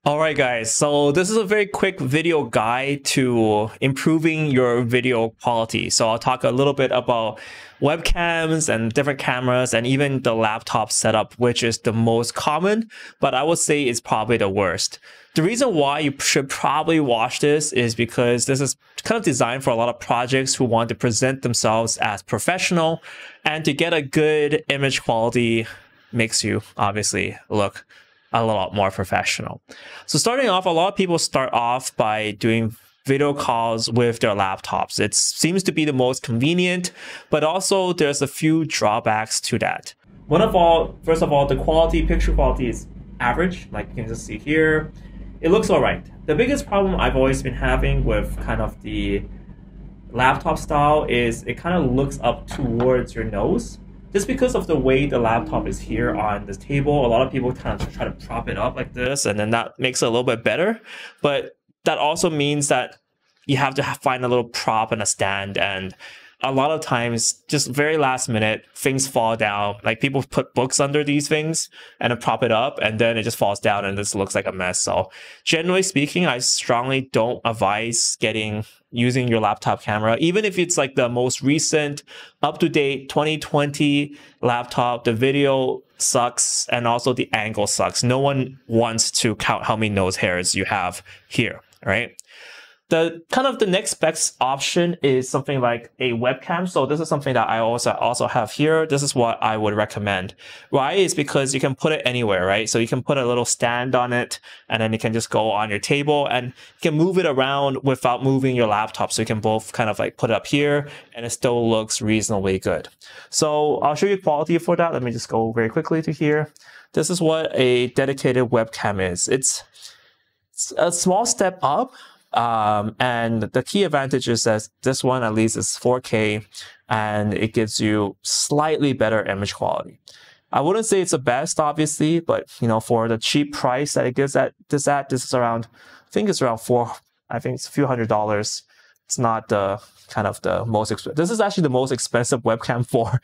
All right, guys. So this is a very quick video guide to improving your video quality. So I'll talk a little bit about webcams and different cameras and even the laptop setup, which is the most common, but I would say it's probably the worst. The reason why you should probably watch this is because this is kind of designed for a lot of projects who want to present themselves as professional, and to get a good image quality makes you obviously look a lot more professional. So starting off, a lot of people start off by doing video calls with their laptops. It seems to be the most convenient, but also there's a few drawbacks to that. First of all, the picture quality is average, like you can just see here. It looks all right. The biggest problem I've always been having with kind of the laptop style is it kind of looks up towards your nose. Just because of the way the laptop is here on the table, a lot of people kind of try to prop it up like this, and then that makes it a little bit better. But that also means that you have to find a little prop and a stand, and a lot of times, just very last minute, things fall down. Like people put books under these things and then prop it up, and then it just falls down and this looks like a mess. So generally speaking, I strongly don't advise using your laptop camera, even if it's like the most recent, up-to-date 2020 laptop. The video sucks and also the angle sucks. No one wants to count how many nose hairs you have here, right? The next best option is something like a webcam. So this is something that I also have here. This is what I would recommend. Why? Is because you can put it anywhere, right? So you can put a little stand on it, and then you can just go on your table and you can move it around without moving your laptop. So you can both kind of like put it up here and it still looks reasonably good. So I'll show you quality for that. Let me just go very quickly to here. This is what a dedicated webcam is. It's a small step up. And the key advantage is that this one at least is 4K and it gives you slightly better image quality. I wouldn't say it's the best, obviously, but you know, for the cheap price that it gives this is around, I think it's around I think it's a few $100s. It's not the kind of the most expensive. This is actually the most expensive webcam for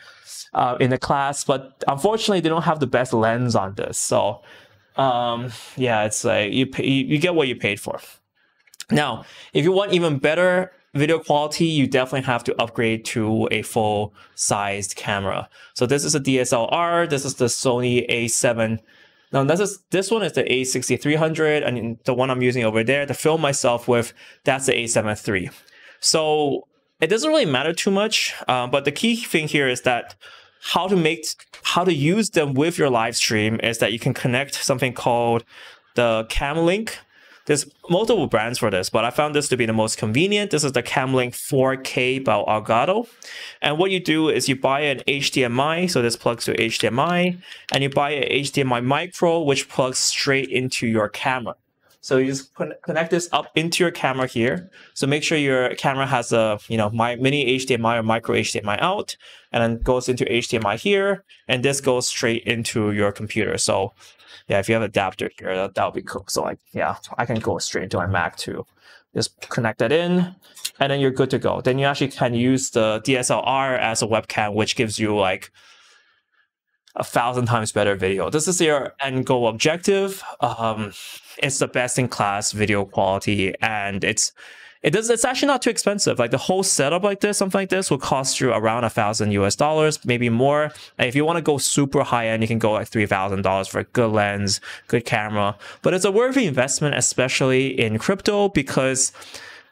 in the class, but unfortunately they don't have the best lens on this. So yeah, it's like you get what you paid for. Now, if you want even better video quality, you definitely have to upgrade to a full-sized camera. So this is a DSLR. This is the Sony A7. Now, this one is the A6300, and the one I'm using over there to film myself with, that's the A7 III. So it doesn't really matter too much, but the key thing here is that how to use them with your live stream is that you can connect something called the Cam Link. There's multiple brands for this, but I found this to be the most convenient. This is the Camlink 4K by Elgato. And what you do is you buy an HDMI, so this plugs to HDMI, and you buy an HDMI Micro, which plugs straight into your camera. So you just connect this up into your camera here. So make sure your camera has a mini HDMI or micro HDMI out, and then goes into HDMI here, and this goes straight into your computer. So yeah, if you have an adapter here, that would be cool. So like, yeah, I can go straight into my Mac too. Just connect that in, and then you're good to go. Then you actually can use the DSLR as a webcam, which gives you like 1,000 times better video. This is your end goal objective. It's the best in class video quality, and it's actually not too expensive. Like the whole setup like this, something like this, will cost you around $1,000 US, maybe more. And if you want to go super high end, you can go like $3,000 for a good lens, good camera. But it's a worthy investment, especially in crypto, because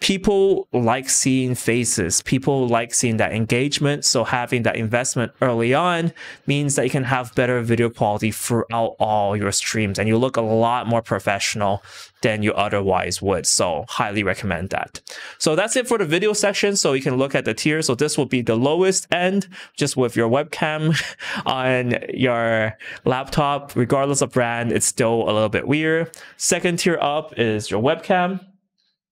people like seeing faces. People like seeing that engagement. So having that investment early on means that you can have better video quality throughout all your streams, and you look a lot more professional than you otherwise would. So highly recommend that. So that's it for the video section. So you can look at the tier. So this will be the lowest end, just with your webcam on your laptop. Regardless of brand, it's still a little bit weird. Second tier up is your webcam.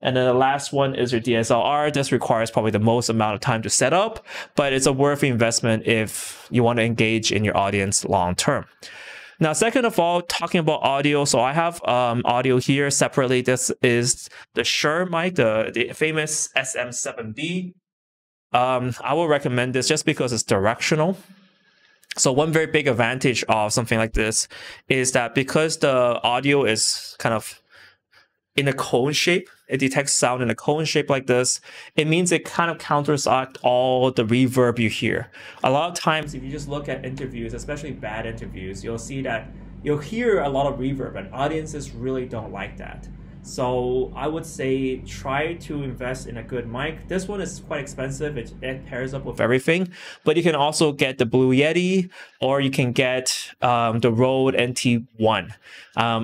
And then the last one is your DSLR. This requires probably the most amount of time to set up, but it's a worthy investment if you want to engage in your audience long term. Now, second of all, talking about audio. So I have audio here separately. This is the Shure mic, the famous SM7B. I will recommend this just because it's directional. So one very big advantage of something like this is that because the audio is kind of in a cone shape. It detects sound in a cone shape like this. It means it kind of counteracts all the reverb you hear. A lot of times, if you just look at interviews, especially bad interviews, you'll see that you'll hear a lot of reverb, and audiences really don't like that. So I would say try to invest in a good mic. This one is quite expensive. It pairs up with everything, but you can also get the Blue Yeti, or you can get the Rode NT1,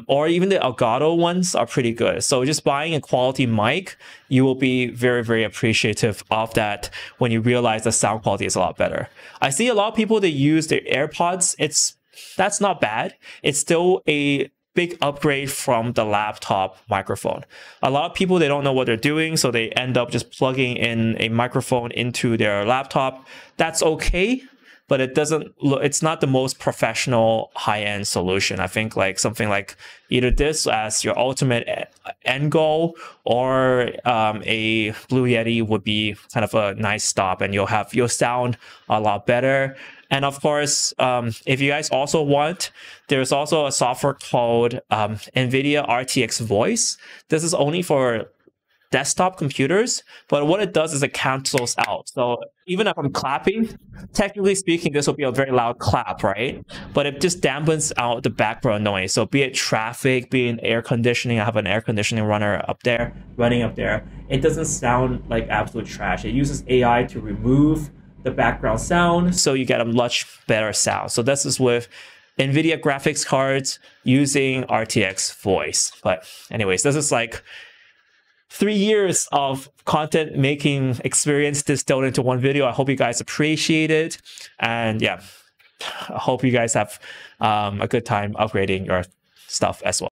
or even the Elgato ones are pretty good. So just buying a quality mic, you will be very, very appreciative of that when you realize the sound quality is a lot better. I see a lot of people that use their AirPods. That's not bad. It's still a big upgrade from the laptop microphone. A lot of people, they don't know what they're doing, so they end up just plugging in a microphone into their laptop. That's okay, but it's not the most professional high-end solution. I think like something like either this as your ultimate end goal, or a Blue Yeti would be kind of a nice stop, and you'll sound a lot better. And of course, if you guys also want, there's also a software called NVIDIA RTX Voice. This is only for desktop computers, but what it does is it cancels out. So even if I'm clapping, technically speaking, this will be a very loud clap, right? But it just dampens out the background noise. So be it traffic, be it air conditioning, I have an air conditioning running up there. It doesn't sound like absolute trash. It uses AI to remove the background sound, so you get a much better sound. So this is with NVIDIA graphics cards using RTX Voice. But anyways, this is like 3 years of content making experience distilled into one video. I hope you guys appreciate it. And yeah, I hope you guys have a good time upgrading your stuff as well.